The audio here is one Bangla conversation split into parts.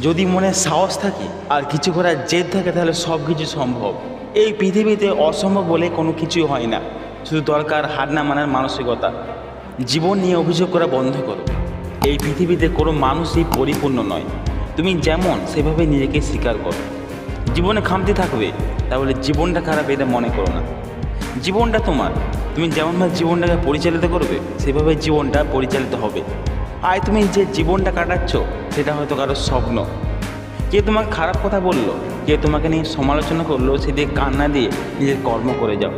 যদি মনে সাহস থাকে আর কিছু করার জেদ থাকে তাহলে সব কিছু সম্ভব। এই পৃথিবীতে অসম্ভব বলে কোনো কিছুই হয় না, শুধু দরকার হার না মানার মানসিকতা। জীবন নিয়ে অভিযোগ করা বন্ধ করো। এই পৃথিবীতে কোনো মানুষই পরিপূর্ণ নয়, তুমি যেমন সেভাবে নিজেকে স্বীকার করো। জীবনে খামতি থাকবে, তাহলে জীবনটা খারাপ এটা মনে করো না। জীবনটা তোমার, তুমি যেমনভাবে জীবনটাকে পরিচালিত করবে সেভাবে জীবনটা পরিচালিত হবে। আর তুমি যে জীবনটা কাটাচ্ছ সেটা হয়তো কারোর স্বপ্ন। কে তোমাকে খারাপ কথা বললো, কে তোমাকে নিয়ে সমালোচনা করলো, সেদিকে কান্না দিয়ে নিজের কর্ম করে যাও।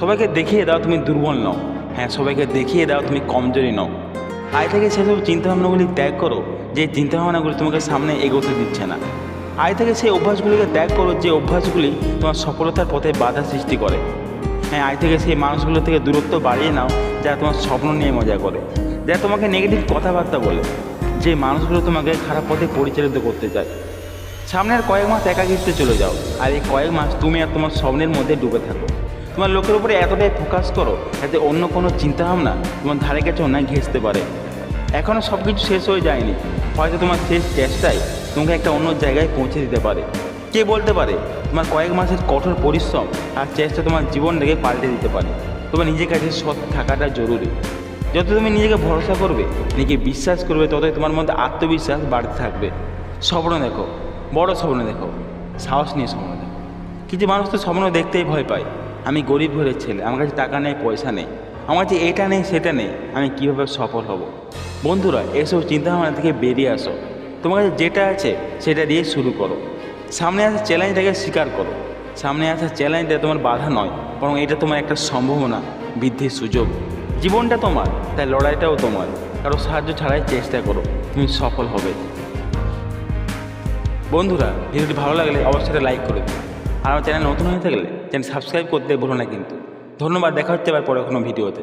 সবাইকে দেখিয়ে দাও তুমি দুর্বল নও, হ্যাঁ সবাইকে দেখিয়ে দাও তুমি কমজোরি নও। আয় থেকে সেসব চিন্তাভাবনাগুলি ত্যাগ করো যে চিন্তাভাবনাগুলি তোমাকে সামনে এগোতে দিচ্ছে না। আয় থেকে সেই অভ্যাসগুলিকে ত্যাগ করো যে অভ্যাসগুলি তোমার সফলতার পথে বাধা সৃষ্টি করে। হ্যাঁ আয় থেকে সেই মানুষগুলো থেকে দূরত্ব বাড়িয়ে নাও যারা তোমার স্বপ্ন নিয়ে মজা করে, যারা তোমাকে নেগেটিভ কথাবার্তা বলে, যে মানুষগুলো তোমাকে খারাপ পথে পরিচালিত করতে চায়। সামনের কয়েক মাস একাকিত্বে চলে যাও, আর এই কয়েক মাস তুমি আর তোমার স্বপ্নের মধ্যে ডুবে থাকো। তোমার লোকের উপরে এতটাই ফোকাস করো যাতে অন্য কোনো চিন্তাভাবনা তোমার ধারে কাছে না ঘেঁষতে পারে। এখনও সব কিছু শেষ হয়ে যায়নি, হয়তো তোমার শেষ চেষ্টায় তোমাকে একটা অন্য জায়গায় পৌঁছে দিতে পারে। কে বলতে পারে তোমার কয়েক মাসের কঠোর পরিশ্রম আর চেষ্টা তোমার জীবনটাকে পাল্টে দিতে পারে। তোমার নিজের কাছে সৎ থাকাটা জরুরি। যত তুমি নিজেকে ভরসা করবে, নিজেকে বিশ্বাস করবে, ততই তোমার মধ্যে আত্মবিশ্বাস বাড়তে থাকবে। স্বপ্ন দেখো, বড় স্বপ্ন দেখো, সাহস নিয়ে স্বপ্ন দেখো। কিছু মানুষ তো স্বপ্ন দেখতেই ভয় পায়। আমি গরিব ঘরের ছেলে, আমার কাছে টাকা নেই, পয়সা নেই, আমার কাছে এটা নেই সেটা নেই, আমি কীভাবে সফল হব? বন্ধুরা, এসব চিন্তাভাবনা থেকে বেরিয়ে আসো। তোমার কাছে যেটা আছে সেটা দিয়ে শুরু করো। সামনে আসা চ্যালেঞ্জটাকে স্বীকার করো। সামনে আসা চ্যালেঞ্জটা তোমার বাধা নয়, বরং এটা তোমার একটা সম্ভাবনা বৃদ্ধির সুযোগ। জীবনটা তোমার, তাই লড়াইটাও তোমার। কারো সাহায্য ছাড়াই চেষ্টা করো, তুমি সফল হবে। বন্ধুরা, ভিডিওটি ভালো লাগলে অবশ্যই লাইক করে দিন। আর আমার চ্যানেল নতুন হয়ে থাকলে চ্যানেল সাবস্ক্রাইব করতে ভুলো না কিন্তু। ধন্যবাদ, দেখা হচ্ছে আবার পরে কোনো ভিডিওতে।